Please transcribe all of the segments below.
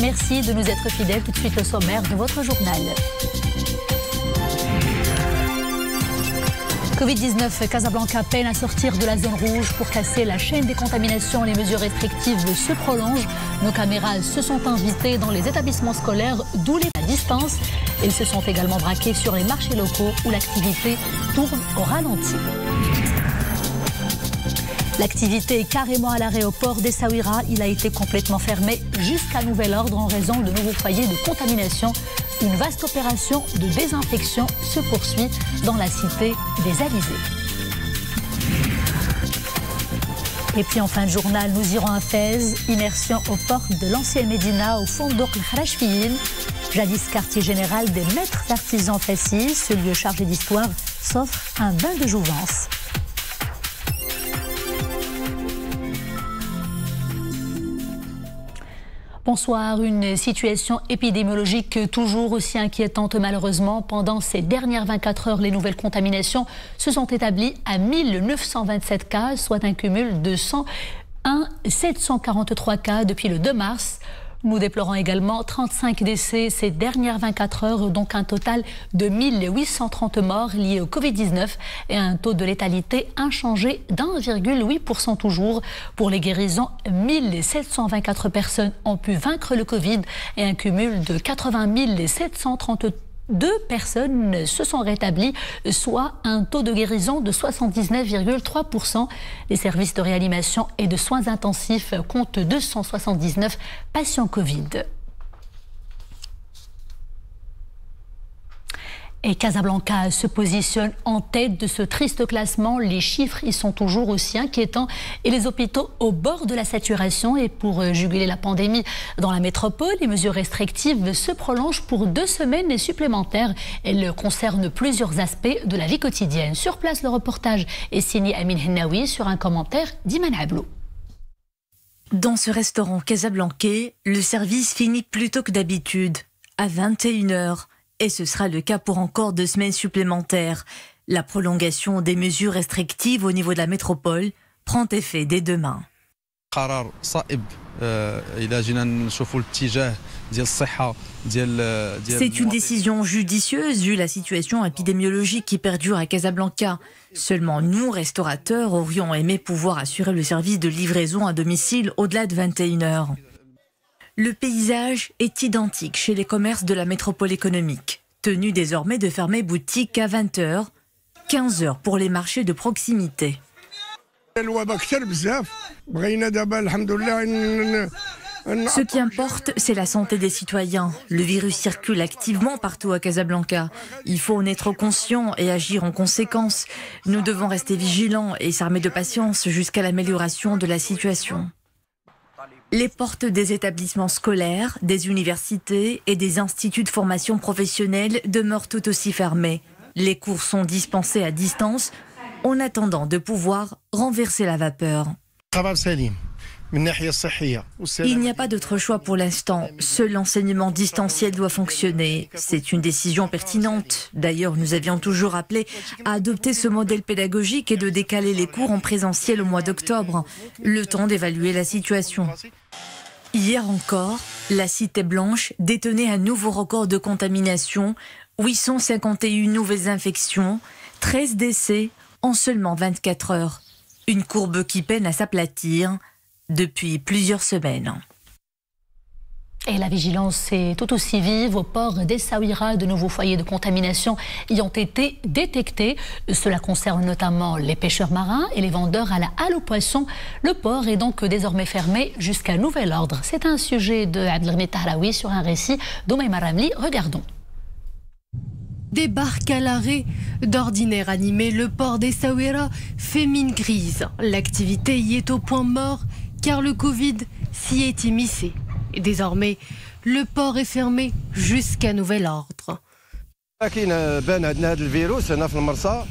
merci de nous être fidèles. Tout de suite le sommaire de votre journal. Covid-19, Casablanca peine à sortir de la zone rouge. Pour casser la chaîne des contaminations, les mesures restrictives se prolongent. Nos caméras se sont invitées dans les établissements scolaires, d'où les distances. Ils se sont également braqués sur les marchés locaux où l'activité tourne au ralenti. L'activité est carrément à l'aéroport d'Essaouira. Il a été complètement fermé jusqu'à nouvel ordre en raison de nouveaux foyers de contamination. Une vaste opération de désinfection se poursuit dans la cité des Alizés. Et puis en fin de journal, nous irons à Fès, immersion aux portes de l'ancienne Médina au Fondouk el-Kharajfiyin, jadis quartier général des maîtres artisans fessis. Ce lieu chargé d'histoire s'offre un bain de jouvence. Bonsoir, une situation épidémiologique toujours aussi inquiétante malheureusement. Pendant ces dernières 24 heures, les nouvelles contaminations se sont établies à 1927 cas, soit un cumul de 743 cas depuis le 2 mars. Nous déplorons également 35 décès ces dernières 24 heures, donc un total de 1830 morts liés au Covid-19 et un taux de létalité inchangé d'1,8% toujours. Pour les guérisons, 1724 personnes ont pu vaincre le Covid et un cumul de 80 732 personnes se sont rétablies, soit un taux de guérison de 79,3%. Les services de réanimation et de soins intensifs comptent 279 patients Covid. Et Casablanca se positionne en tête de ce triste classement. Les chiffres y sont toujours aussi inquiétants et les hôpitaux au bord de la saturation. Et pour juguler la pandémie dans la métropole, les mesures restrictives se prolongent pour 2 semaines supplémentaires. Elles concernent plusieurs aspects de la vie quotidienne. Sur place, le reportage est signé Amin Hennaoui sur un commentaire d'Iman Ablou. Dans ce restaurant casablancais, le service finit plus tôt que d'habitude, à 21h. Et ce sera le cas pour encore 2 semaines supplémentaires. La prolongation des mesures restrictives au niveau de la métropole prend effet dès demain. C'est une décision judicieuse vu la situation épidémiologique qui perdure à Casablanca. Seulement nous, restaurateurs, aurions aimé pouvoir assurer le service de livraison à domicile au-delà de 21h. Le paysage est identique chez les commerces de la métropole économique. Tenus désormais de fermer boutique à 20h, 15h pour les marchés de proximité. Ce qui importe, c'est la santé des citoyens. Le virus circule activement partout à Casablanca. Il faut en être conscient et agir en conséquence. Nous devons rester vigilants et s'armer de patience jusqu'à l'amélioration de la situation. Les portes des établissements scolaires, des universités et des instituts de formation professionnelle demeurent tout aussi fermés. Les cours sont dispensés à distance en attendant de pouvoir renverser la vapeur. Il n'y a pas d'autre choix pour l'instant. Seul l'enseignement distanciel doit fonctionner. C'est une décision pertinente. D'ailleurs, nous avions toujours appelé à adopter ce modèle pédagogique et de décaler les cours en présentiel au mois d'octobre, le temps d'évaluer la situation. Hier encore, la Cité Blanche détenait un nouveau record de contamination, 851 nouvelles infections, 13 décès en seulement 24 heures. Une courbe qui peine à s'aplatir depuis plusieurs semaines. Et la vigilance est tout aussi vive. Au port d'Essaouira, de nouveaux foyers de contamination y ont été détectés. Cela concerne notamment les pêcheurs marins et les vendeurs à la halle aux poissons. Le port est donc désormais fermé jusqu'à nouvel ordre. C'est un sujet de Abdelghani Tahraoui sur un récit d'Oumaima Ramli. Regardons. Des barques à l'arrêt, d'ordinaire animé, le port d'Essaouira fait mine grise. L'activité y est au point mort car le Covid s'y est immiscé. Et désormais, le port est fermé jusqu'à nouvel ordre.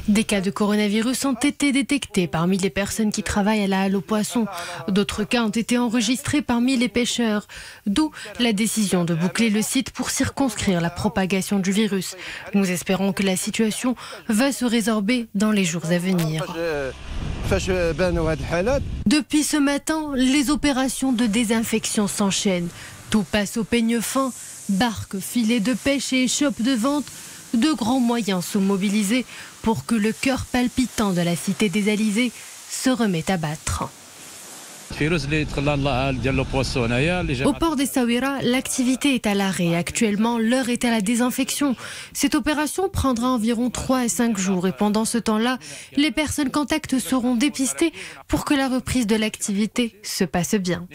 Des cas de coronavirus ont été détectés parmi les personnes qui travaillent à la halle aux poissons. D'autres cas ont été enregistrés parmi les pêcheurs. D'où la décision de boucler le site pour circonscrire la propagation du virus. Nous espérons que la situation va se résorber dans les jours à venir. Depuis ce matin, les opérations de désinfection s'enchaînent. Tout passe au peigne fin, barques, filets de pêche et échoppes de vente. De grands moyens sont mobilisés pour que le cœur palpitant de la cité des Alizés se remette à battre. Au port d'Essaouira, l'activité est à l'arrêt. Actuellement, l'heure est à la désinfection. Cette opération prendra environ 3 à 5 jours et pendant ce temps-là, les personnes contacts seront dépistées pour que la reprise de l'activité se passe bien.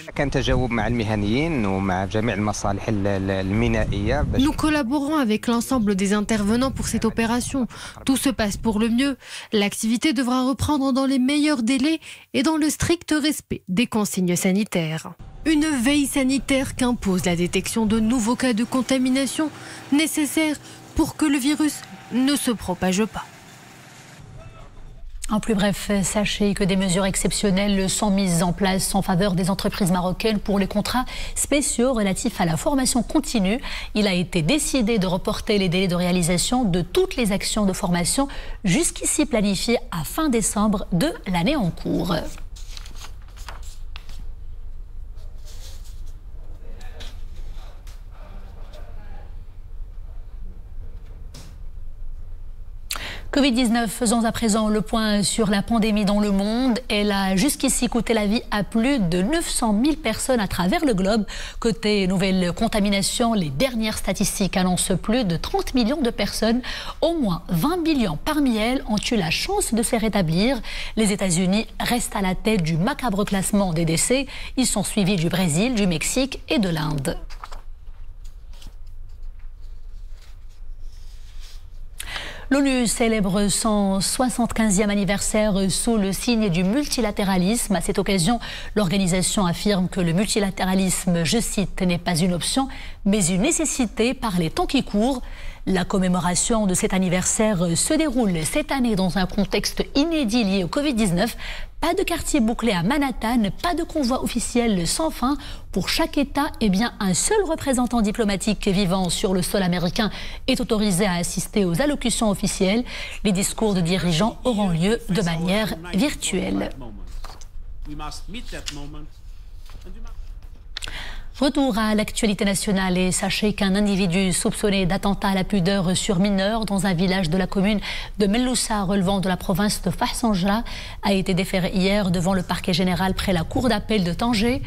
Nous collaborons avec l'ensemble des intervenants pour cette opération. Tout se passe pour le mieux. L'activité devra reprendre dans les meilleurs délais et dans le strict respect des consignes sanitaires. Une veille sanitaire qu'impose la détection de nouveaux cas de contamination nécessaires pour que le virus ne se propage pas. En plus bref, sachez que des mesures exceptionnelles sont mises en place en faveur des entreprises marocaines pour les contrats spéciaux relatifs à la formation continue. Il a été décidé de reporter les délais de réalisation de toutes les actions de formation jusqu'ici planifiées à fin décembre de l'année en cours. Covid-19, faisons à présent le point sur la pandémie dans le monde. Elle a jusqu'ici coûté la vie à plus de 900 000 personnes à travers le globe. Côté nouvelle contamination, les dernières statistiques annoncent plus de 30 millions de personnes. Au moins 20 millions parmi elles ont eu la chance de se rétablir. Les États-Unis restent à la tête du macabre classement des décès. Ils sont suivis du Brésil, du Mexique et de l'Inde. L'ONU célèbre son 75e anniversaire sous le signe du multilatéralisme. À cette occasion, l'organisation affirme que le multilatéralisme, je cite, n'est pas une option, mais une nécessité par les temps qui courent. La commémoration de cet anniversaire se déroule cette année dans un contexte inédit lié au Covid-19. Pas de quartier bouclé à Manhattan, pas de convoi officiel sans fin. Pour chaque État, un seul représentant diplomatique vivant sur le sol américain est autorisé à assister aux allocutions officielles. Les discours de dirigeants auront lieu de manière virtuelle. Retour à l'actualité nationale et sachez qu'un individu soupçonné d'attentat à la pudeur sur mineur dans un village de la commune de Melloussa relevant de la province de Fahsanjra a été déféré hier devant le parquet général près la cour d'appel de Tanger.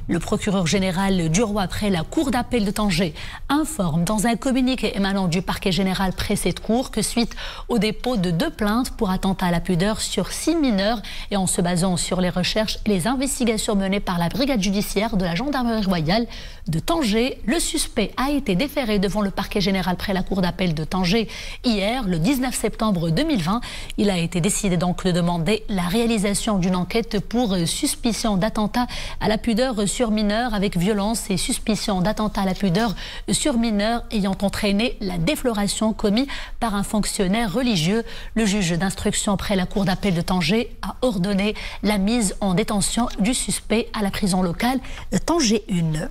Le procureur général du roi près la cour d'appel de Tanger informe dans un communiqué émanant du parquet général près cette cour que suite au dépôt de 2 plaintes pour attentat à la pudeur sur 6 mineurs et en se basant sur les recherches et les investigations menées par la brigade judiciaire de la gendarmerie royale de Tanger, le suspect a été déféré devant le parquet général près la cour d'appel de Tanger hier, le 19 septembre 2020. Il a été décidé donc de demander la réalisation d'une enquête pour suspicion d'attentat à la pudeur sur mineur avec violence et suspicion d'attentat à la pudeur sur mineur ayant entraîné la défloration commise par un fonctionnaire religieux. Le juge d'instruction près la cour d'appel de Tanger a ordonné la mise en détention du suspect à la prison locale Tanger 1.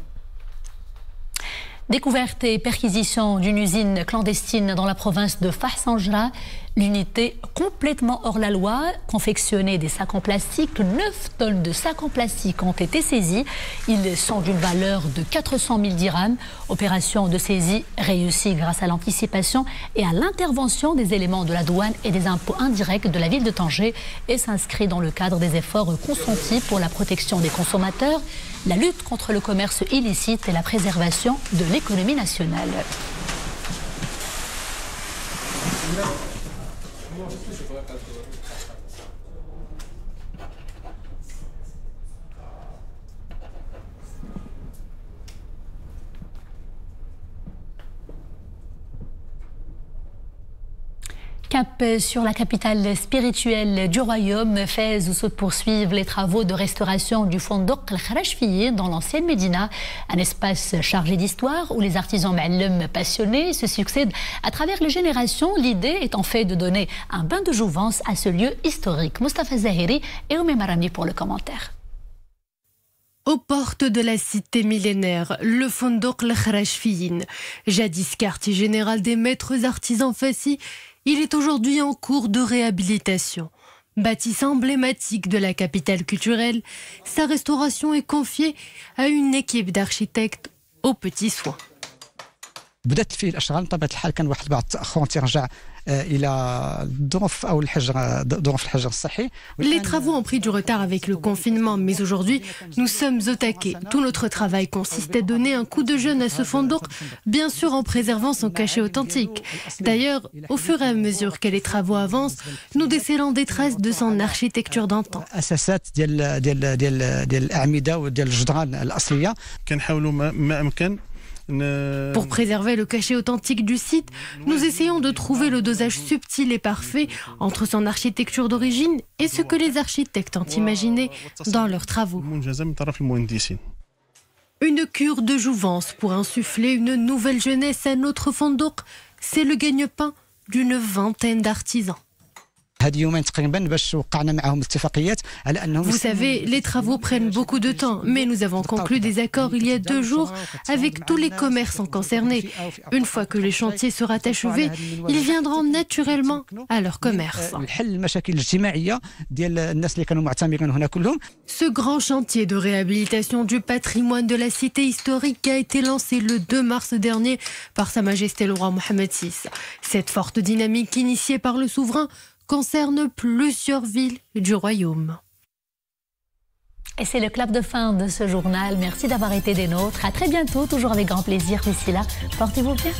Découverte et perquisition d'une usine clandestine dans la province de Fahsanjra. L'unité complètement hors la loi confectionnait des sacs en plastique. 9 tonnes de sacs en plastique ont été saisis. Ils sont d'une valeur de 400 000 dirhams. Opération de saisie réussie grâce à l'anticipation et à l'intervention des éléments de la douane et des impôts indirects de la ville de Tanger et s'inscrit dans le cadre des efforts consentis pour la protection des consommateurs, la lutte contre le commerce illicite et la préservation de l'économie nationale. Cap sur la capitale spirituelle du royaume, Fès, où se poursuivent les travaux de restauration du Fondoq al-Kharajfiyin dans l'ancienne Médina, un espace chargé d'histoire où les artisans ma'allem passionnés se succèdent à travers les générations. L'idée est en fait de donner un bain de jouvence à ce lieu historique. Mustafa Zahiri et Oumé Marami pour le commentaire. Aux portes de la cité millénaire, le Fondoq al-Kharajfiyin, jadis quartier général des maîtres artisans fassis, il est aujourd'hui en cours de réhabilitation. Bâtisse emblématique de la capitale culturelle, sa restauration est confiée à une équipe d'architectes aux petits soins. Les travaux ont pris du retard avec le confinement, mais aujourd'hui, nous sommes au taquet. Tout notre travail consiste à donner un coup de jeune à ce fondouk, bien sûr en préservant son cachet authentique. D'ailleurs, au fur et à mesure que les travaux avancent, nous décélons des traces de son architecture d'antan. Pour préserver le cachet authentique du site, nous essayons de trouver le dosage subtil et parfait entre son architecture d'origine et ce que les architectes ont imaginé dans leurs travaux. Une cure de jouvence pour insuffler une nouvelle jeunesse à notre fondouk, c'est le gagne-pain d'une vingtaine d'artisans. Vous savez, les travaux prennent beaucoup de temps, mais nous avons conclu des accords il y a 2 jours avec tous les commerçants concernés. Une fois que les chantiers seront achevés, ils viendront naturellement à leur commerce. Ce grand chantier de réhabilitation du patrimoine de la cité historique a été lancé le 2 mars dernier par Sa Majesté le roi Mohammed VI. Cette forte dynamique initiée par le souverain concerne plusieurs villes du royaume. Et c'est le clap de fin de ce journal. Merci d'avoir été des nôtres. À très bientôt, toujours avec grand plaisir. D'ici là, portez-vous bien.